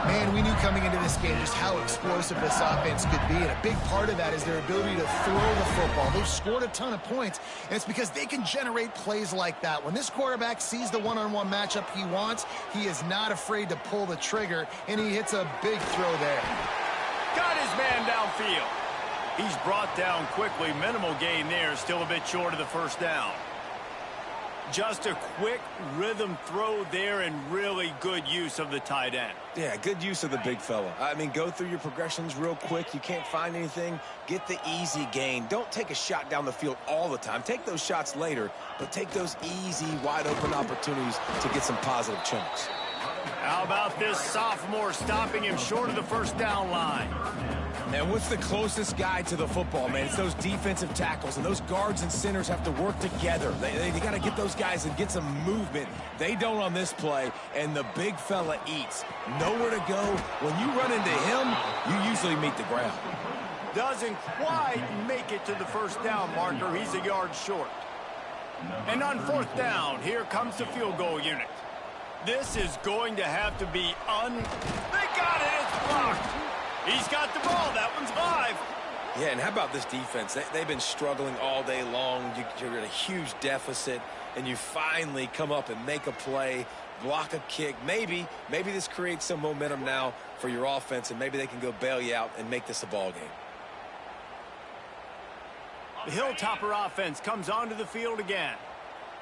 [SPEAKER 3] Man, we knew coming into this game just how explosive this offense could be, and a big part of that is their ability to throw the football. They've scored a ton of points, and it's because they can generate plays like that. When this quarterback sees the one-on-one matchup he wants, he is not afraid to pull the trigger, and he hits a big throw there.
[SPEAKER 1] Got his man downfield. He's brought down quickly. Minimal gain there. Still a bit short of the first down. Just a quick rhythm throw there and really good use of the tight end.
[SPEAKER 2] Yeah, good use of the big fella. I mean, go through your progressions real quick. You can't find anything. Get the easy gain. Don't take a shot down the field all the time. Take those shots later, but take those easy, wide-open opportunities to get some positive chunks.
[SPEAKER 1] How about this sophomore stopping him short of the first down line?
[SPEAKER 2] And what's the closest guy to the football, man? It's those defensive tackles, and those guards and centers have to work together. They got to get those guys and get some movement. They don't on this play, and the big fella eats. Nowhere to go. When you run into him, you usually meet the ground.
[SPEAKER 1] Doesn't quite make it to the first down marker. He's a yard short. And on fourth down, here comes the field goal unit. This is going to have to be They got it. It's blocked. He's got the ball. That one's live.
[SPEAKER 2] Yeah, and how about this defense? They've been struggling all day long. You're in a huge deficit, and you finally come up and make a play, block a kick. Maybe this creates some momentum now for your offense, and maybe they can go bail you out and make this a ball game.
[SPEAKER 1] The Hilltopper offense comes onto the field again.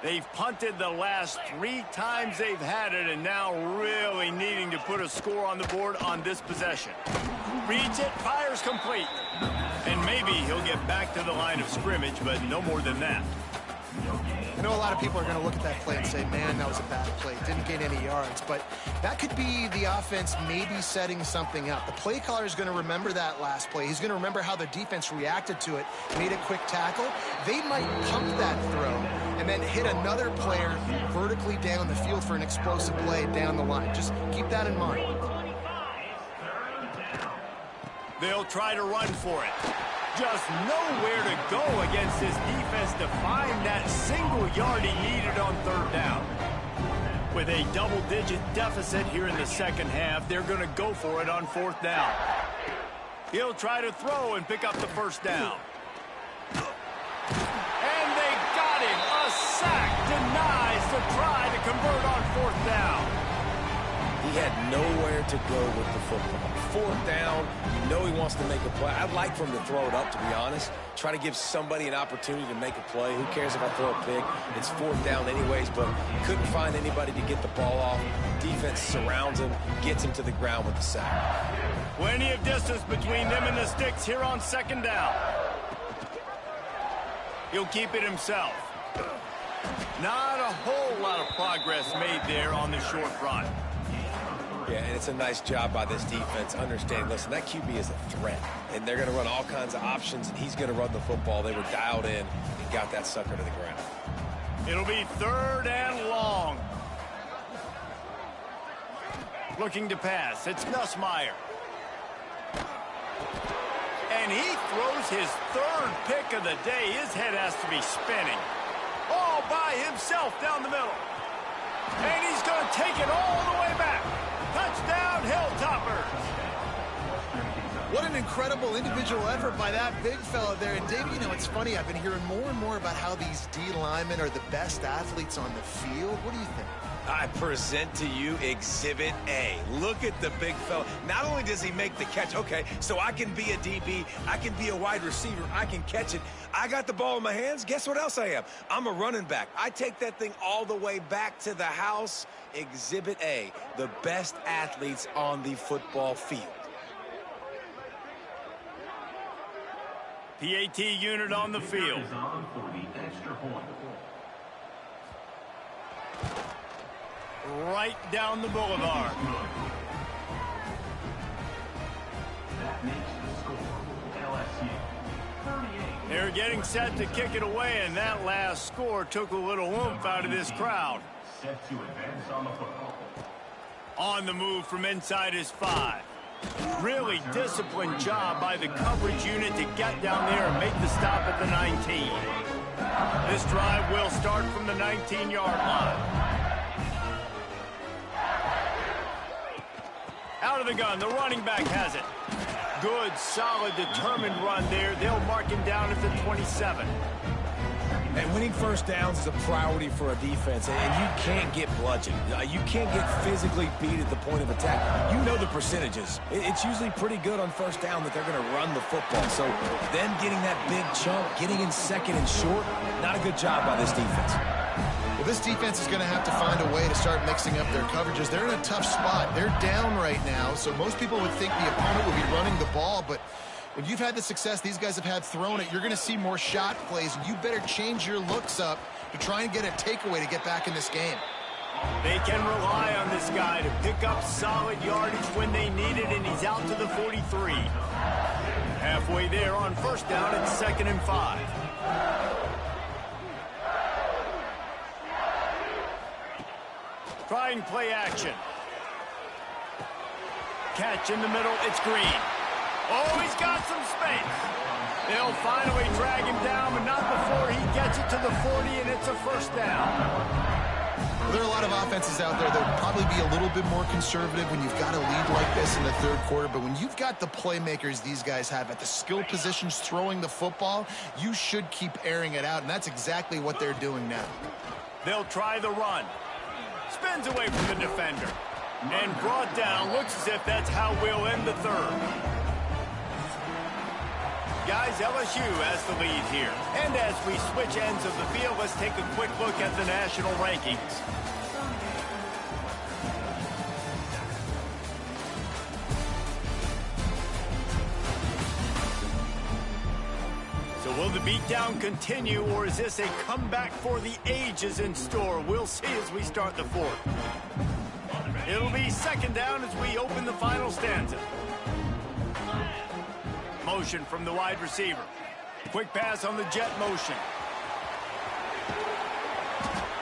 [SPEAKER 1] They've punted the last 3 times they've had it, and now really needing to put a score on the board on this possession. Reads it, fires complete. And maybe he'll get back to the line of scrimmage, but no more than that.
[SPEAKER 3] I know a lot of people are going to look at that play and say, man, that was a bad play. Didn't gain any yards. But that could be the offense maybe setting something up. The play caller is going to remember that last play. He's going to remember how the defense reacted to it, made a quick tackle. They might pump that throw and then hit another player vertically down the field for an explosive play down the line. Just keep that in mind.
[SPEAKER 1] They'll try to run for it. Just nowhere to go against this defense to find that single yard he needed on third down. With a double-digit deficit here in the second half, they're going to go for it on fourth down. He'll try to throw and pick up the first down. And they got him. A sack denies the try to convert on fourth down.
[SPEAKER 2] he had nowhere to go with the football. Fourth down, you know he wants to make a play. I'd like for him to throw it up, to be honest. Try to give somebody an opportunity to make a play. Who cares if I throw a pick? It's fourth down anyways, but couldn't find anybody to get the ball off. Defense surrounds him, gets him to the ground with the sack.
[SPEAKER 1] Plenty of distance between them and the sticks here on second down. He'll keep it himself. Not a whole lot of progress made there on the short run.
[SPEAKER 2] Yeah, and it's a nice job by this defense. Understand, listen, that QB is a threat, and they're going to run all kinds of options, and he's going to run the football. They were dialed in and got that sucker to the ground.
[SPEAKER 1] It'll be third and long. Looking to pass. It's Nussmeier. And he throws his third pick of the day. His head has to be spinning. All by himself down the middle. And he's going to take it all the way back. Touchdown, Hilltoppers.
[SPEAKER 3] What an incredible individual effort by that big fella there. And, David, you know, it's funny. I've been hearing more and more about how these D linemen are the best athletes on the field. What do you think?
[SPEAKER 2] I present to you Exhibit A. Look at the big fella. Not only does he make the catch, okay, so I can be a DB, I can be a wide receiver, I can catch it. I got the ball in my hands. Guess what else I am? I'm a running back. I take that thing all the way back to the house. Exhibit A, the best athletes on the football field.
[SPEAKER 1] PAT unit on the field. Right down the boulevard.
[SPEAKER 5] That makes the score LSU 38.
[SPEAKER 1] They're getting set to kick it away, and that last score took a little oomph out of this crowd.
[SPEAKER 5] Set to advance on the football.
[SPEAKER 1] On the move from inside his 5. Really disciplined job by the coverage unit to get down there and make the stop at the 19. This drive will start from the 19-yard line. Out of the gun, the running back has it. Good, solid, determined run there. They'll mark him down at the 27.
[SPEAKER 2] And winning first downs is a priority for a defense, and you can't get bludgeoned. You can't get physically beat at the point of attack. You know the percentages. It's usually pretty good on first down that they're going to run the football. So them getting that big chunk, getting in second and short, not a good job by this defense.
[SPEAKER 3] Well, this defense is going to have to find a way to start mixing up their coverages. They're in a tough spot. They're down right now, so most people would think the opponent would be running the ball, but when you've had the success these guys have had throwing it, you're going to see more shot plays. You better change your looks up to try and get a takeaway to get back in this game.
[SPEAKER 1] They can rely on this guy to pick up solid yardage when they need it, and he's out to the 43. Halfway there on first down, it's 2nd and 5. Trying play action. Catch in the middle, it's Green. Oh, he's got some space. They'll finally drag him down, but not before he gets it to the 40, and it's a first down.
[SPEAKER 3] Well, there are a lot of offenses out there that would probably be a little bit more conservative when you've got a lead like this in the third quarter, but when you've got the playmakers these guys have at the skill positions throwing the football, you should keep airing it out, and that's exactly what they're doing now.
[SPEAKER 1] They'll try the run. Spins away from the defender. And brought down. Looks as if that's how we'll end the third. Guys, LSU has the lead here. And as we switch ends of the field, let's take a quick look at the national rankings. So will the beatdown continue, or is this a comeback for the ages in store? We'll see as we start the fourth. It'll be 2nd down as we open the final stanza. Motion from the wide receiver. Quick pass on the jet motion.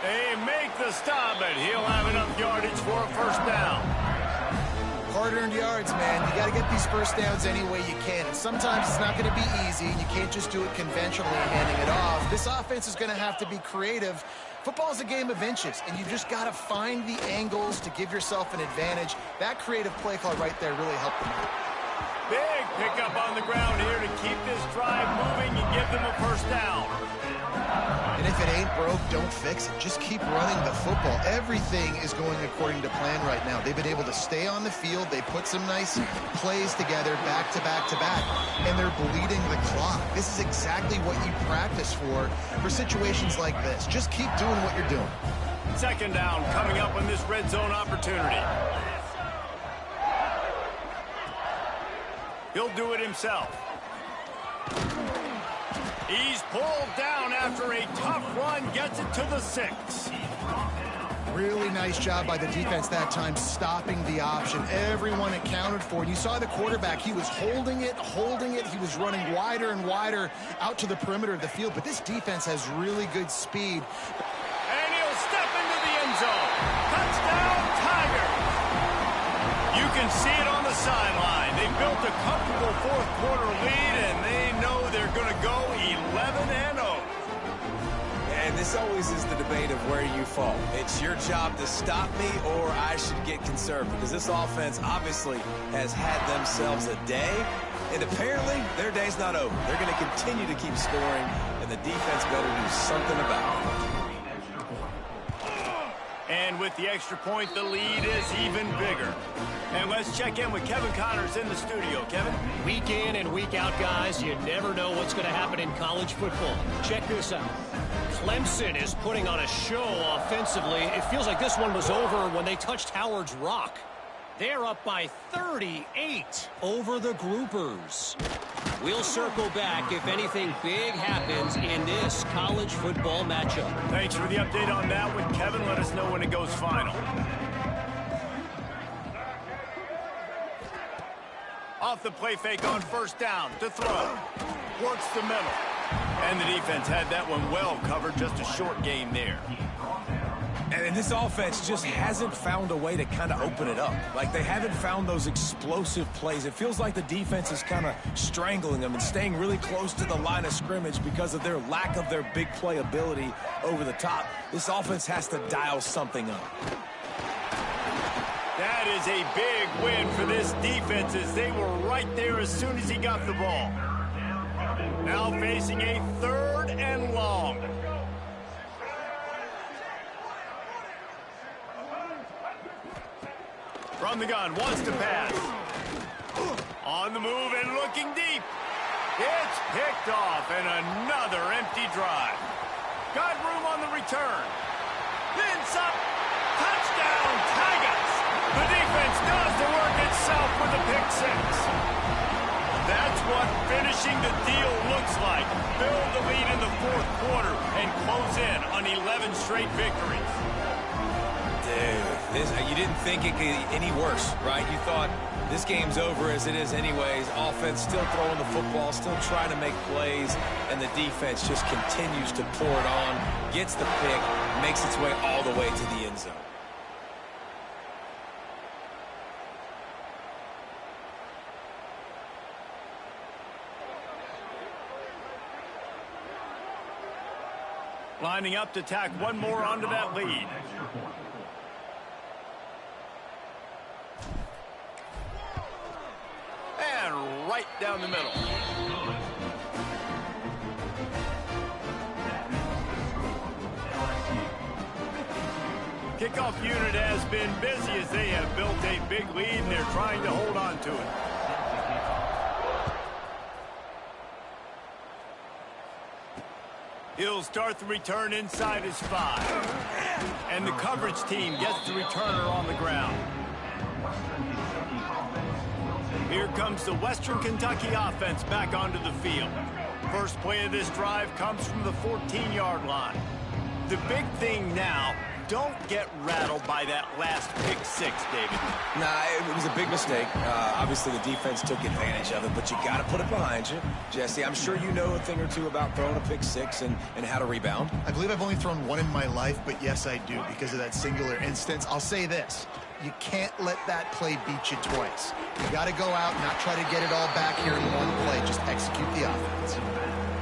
[SPEAKER 1] They make the stop, but he'll have enough yardage for a first down.
[SPEAKER 3] Hard-earned yards, man. You got to get these first downs any way you can. And sometimes it's not going to be easy, and you can't just do it conventionally and handing it off. This offense is going to have to be creative. Football is a game of inches, and you just got to find the angles to give yourself an advantage. That creative play call right there really helped them out.
[SPEAKER 1] Big pickup on the ground here to keep this drive moving and give them a first down.
[SPEAKER 3] And if it ain't broke, don't fix it. Just keep running the football. Everything is going according to plan right now. They've been able to stay on the field. They put some nice plays together back to back to back, and they're bleeding the clock. This is exactly what you practice for situations like this. Just keep doing what you're doing.
[SPEAKER 1] Second down coming up on this red zone opportunity. He'll do it himself. He's pulled down after a tough run, gets it to the 6.
[SPEAKER 3] Really nice job by the defense that time, stopping the option. Everyone accounted for it. You saw the quarterback. He was holding it. He was running wider and wider out to the perimeter of the field. But this defense has really good speed.
[SPEAKER 1] And he'll step into the end zone. Touchdown, Tigers. You can see it on the sideline. They built a comfortable fourth quarter lead, and they know they're going to go 11-0.
[SPEAKER 2] And this always is the debate of where you fall. It's your job to stop me, or I should get conservative, because this offense obviously has had themselves a day, and apparently their day's not over. They're going to continue to keep scoring, and the defense better do something about it.
[SPEAKER 1] And with the extra point, the lead is even bigger. And let's check in with Kevin Connors in the studio. Kevin?
[SPEAKER 4] Week in and week out, guys, you never know what's going to happen in college football. Check this out. Clemson is putting on a show offensively. It feels like this one was over when they touched Howard's Rock. They're up by 38 over the Groupers. We'll circle back if anything big happens in this college football matchup.
[SPEAKER 1] Thanks for the update on that one, Kevin. Let us know when it goes final. Off the play fake on first down to throw. Works the middle. And the defense had that one well covered. Just a short game there.
[SPEAKER 2] And this offense just hasn't found a way to kind of open it up. Like, they haven't found those explosive plays. It feels like the defense is kind of strangling them and staying really close to the line of scrimmage because of their lack of their big play ability over the top. This offense has to dial something up.
[SPEAKER 1] That is a big win for this defense, as they were right there as soon as he got the ball. Now facing a 3rd and long. From the gun, wants to pass. On the move and looking deep. It's picked off, and another empty drive. Got room on the return. Vince up. Touchdown, Tigers. The defense does the work itself with a pick 6. That's what finishing the deal looks like. Build the lead in the fourth quarter and close in on 11 straight victories.
[SPEAKER 2] Dude, you didn't think it could get any worse, right? You thought this game's over as it is anyways. Offense still throwing the football, still trying to make plays, and the defense just continues to pour it on, gets the pick, makes its way all the way to the end zone.
[SPEAKER 1] Lining up to tack one more onto that lead. And right down the middle. Kickoff unit has been busy as they have built a big lead, and they're trying to hold on to it. He'll start the return inside his 5. And the coverage team gets the returner on the ground. Here comes the Western Kentucky offense back onto the field. First play of this drive comes from the 14-yard line. The big thing now, don't get rattled by that last pick 6, David.
[SPEAKER 2] Nah, it was a big mistake. Obviously, the defense took advantage of it, but you got to put it behind you. Jesse, I'm sure you know a thing or two about throwing a pick 6 and how to rebound.
[SPEAKER 3] I believe I've only thrown one in my life, but yes, I do, because of that singular instance. I'll say this. You can't let that play beat you twice. You got to go out and not try to get it all back here in one play. Just execute the offense.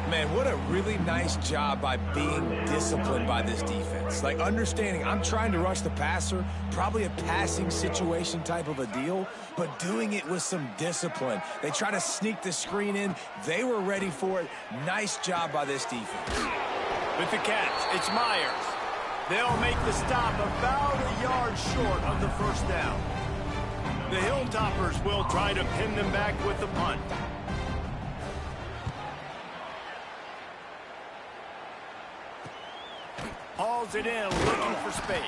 [SPEAKER 2] Man, what a really nice job by being disciplined by this defense. Like, understanding I'm trying to rush the passer, probably a passing situation type of a deal, but doing it with some discipline. They try to sneak the screen in. They were ready for it. Nice job by this defense.
[SPEAKER 1] With the catch, it's Myers. They'll make the stop about a yard short of the first down. The Hilltoppers will try to pin them back with the punt. Hauls it in, looking for space.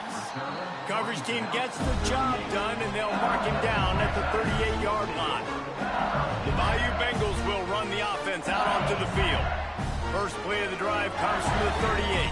[SPEAKER 1] Coverage team gets the job done, and they'll mark him down at the 38-yard line. The Bayou Bengals will run the offense out onto the field. First play of the drive comes from the 38.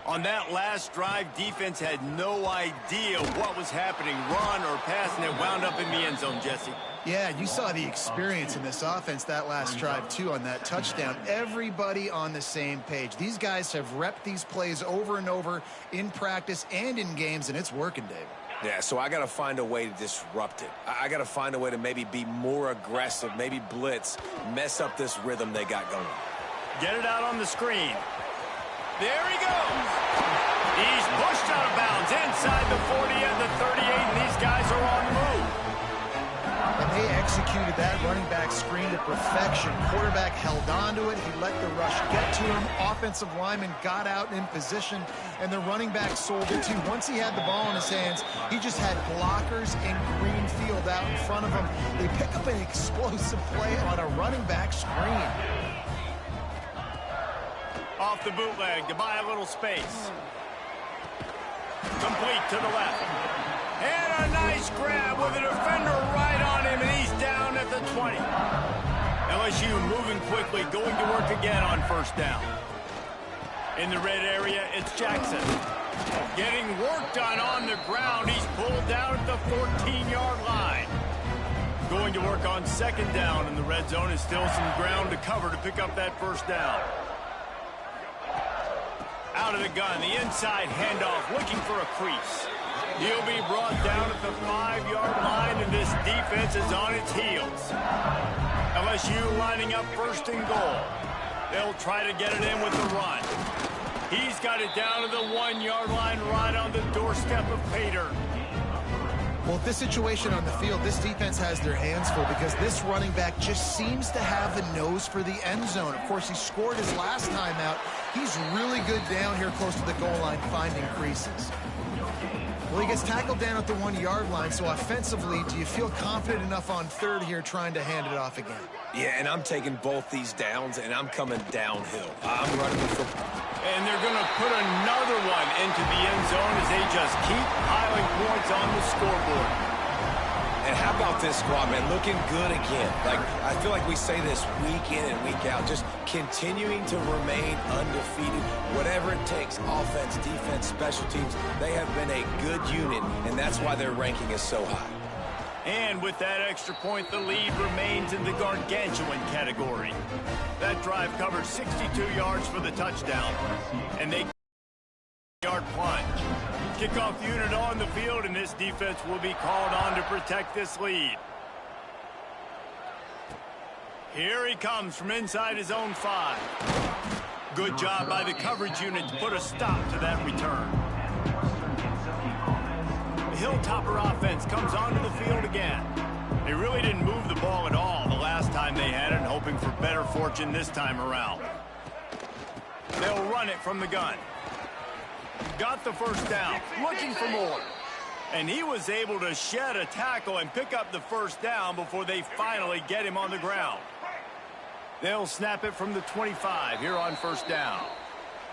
[SPEAKER 1] On that last drive, defense had no idea what was happening, run or pass, and it wound up in the end zone, Jesse.
[SPEAKER 3] Yeah, you saw the experience in this offense that last drive, too, on that touchdown. Everybody on the same page. These guys have repped these plays over and over in practice and in games, and it's working, Dave.
[SPEAKER 2] Yeah, so I got to find a way to disrupt it. I got to find a way to maybe be more aggressive, maybe blitz, mess up this rhythm they got going.
[SPEAKER 1] Get it out on the screen. There he goes. He's pushed out of bounds inside the 40 and the 38, and these guys are on the move.
[SPEAKER 3] And they executed that running back screen to perfection. Quarterback held on to it. He let the rush get to him. Offensive lineman got out in position, and the running back sold it too. Once he had the ball in his hands, he just had blockers and green field out in front of him. They pick up an explosive play on a running back screen.
[SPEAKER 1] Off the bootleg to buy a little space. Complete to the left. And a nice grab with a defender right on him, and he's down at the 20. LSU moving quickly, going to work again on first down. In the red area, it's Jackson. Getting work done on the ground. He's pulled down at the 14-yard line. Going to work on second down in the red zone. Is still some ground to cover to pick up that first down. Out of the gun, the inside handoff, looking for a crease. He'll be brought down at the 5-yard line, and this defense is on its heels. LSU lining up first and goal. They'll try to get it in with the run. He's got it down to the 1-yard line, right on the doorstep of Pater.
[SPEAKER 3] Well, this situation on the field, this defense has their hands full because this running back just seems to have the nose for the end zone. Of course, he scored his last time out. He's really good down here close to the goal line, finding creases. Well, he gets tackled down at the 1-yard line, so offensively, do you feel confident enough on third here trying to hand it off again?
[SPEAKER 2] Yeah, and I'm taking both these downs, and I'm coming downhill. I'm running the football.
[SPEAKER 1] And they're going to put another one into the end zone as they just keep piling points on the scoreboard.
[SPEAKER 2] And how about this squad, man? Looking good again. Like, I feel like we say this week in and week out, just continuing to remain undefeated. Whatever it takes, offense, defense, special teams, they have been a good unit, and that's why their ranking is so high.
[SPEAKER 1] And with that extra point, the lead remains in the gargantuan category. That drive covered 62 yards for the touchdown, and they yard plunge. Kickoff unit on the field, and this defense will be called on to protect this lead. Here he comes from inside his own 5. Good job by the coverage unit to put a stop to that return. The Hilltopper offense comes onto the field again. They really didn't move the ball at all the last time they had it, hoping for better fortune this time around. They'll run it from the gun. Got the first down, looking for more. And he was able to shed a tackle and pick up the first down before they finally get him on the ground. They'll snap it from the 25 here on first down.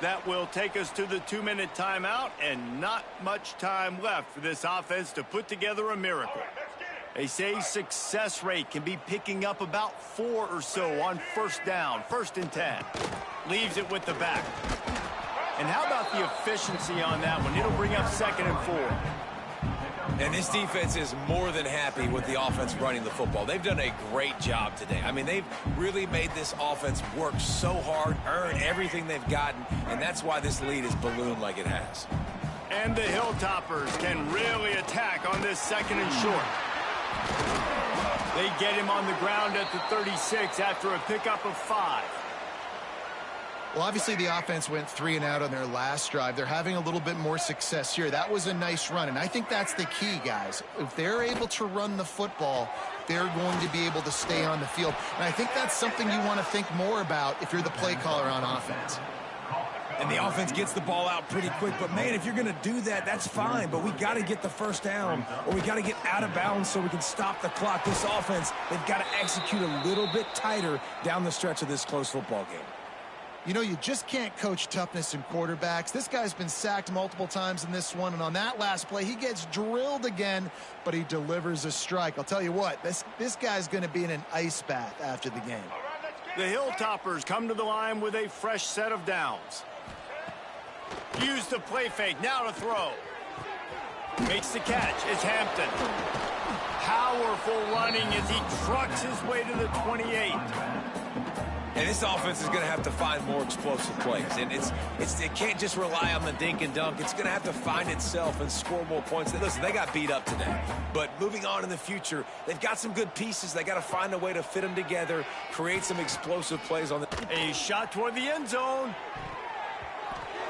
[SPEAKER 1] That will take us to the 2-minute timeout, and not much time left for this offense to put together a miracle. They say success rate can be picking up about 4 or so on first down, 1st and 10. Leaves it with the back. And how about the efficiency on that one? It'll bring up 2nd and 4.
[SPEAKER 2] And this defense is more than happy with the offense running the football. They've done a great job today. I mean, they've really made this offense work so hard, earn everything they've gotten, and that's why this lead is ballooned like it has.
[SPEAKER 1] And the Hilltoppers can really attack on this 2nd and short. They get him on the ground at the 36 after a pickup of 5.
[SPEAKER 3] Well, obviously the offense went 3 and out on their last drive. They're having a little bit more success here. That was a nice run, and I think that's the key, guys. If they're able to run the football, they're going to be able to stay on the field. And I think that's something you want to think more about if you're the play caller on offense.
[SPEAKER 2] And the offense gets the ball out pretty quick. But, man, if you're going to do that, that's fine. But we got to get the first down, or we got to get out of bounds so we can stop the clock. This offense, they've got to execute a little bit tighter down the stretch of this close football game.
[SPEAKER 3] You know, you just can't coach toughness in quarterbacks. This guy's been sacked multiple times in this one, and on that last play, he gets drilled again, but he delivers a strike. I'll tell you what, this guy's going to be in an ice bath after the game.
[SPEAKER 1] The Hilltoppers come to the line with a fresh set of downs. Use the play fake, now to throw. Makes the catch, it's Hampton. Powerful running as he trucks his way to the 28.
[SPEAKER 2] And this offense is going to have to find more explosive plays. And it can't just rely on the dink and dunk. It's going to have to find itself and score more points. Listen, they got beat up today. But moving on in the future, they've got some good pieces. They got to find a way to fit them together, create some explosive plays on the...
[SPEAKER 1] A shot toward the end zone.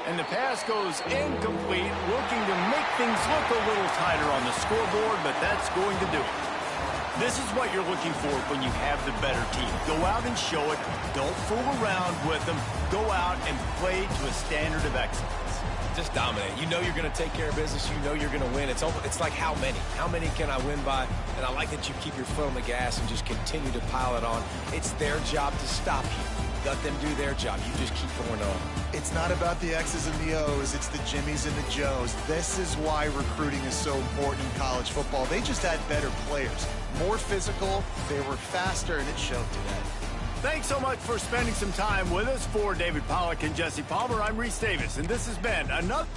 [SPEAKER 1] And the pass goes incomplete, looking to make things look a little tighter on the scoreboard, but that's going to do it. This is what you're looking for when you have the better team. Go out and show it. Don't fool around with them. Go out and play to a standard of excellence.
[SPEAKER 2] Just dominate. You know you're going to take care of business. You know you're going to win. It's like how many? How many can I win by? And I like that you keep your foot on the gas and just continue to pile it on. It's their job to stop you. Let them do their job. You just keep going on.
[SPEAKER 3] It's not about the X's and the O's. It's the Jimmies and the Joes. This is why recruiting is so important in college football. They just had better players. More physical, they were faster, and it showed today.
[SPEAKER 1] Thanks so much for spending some time with us. For David Pollack and Jesse Palmer, I'm Reese Davis, and this has been another...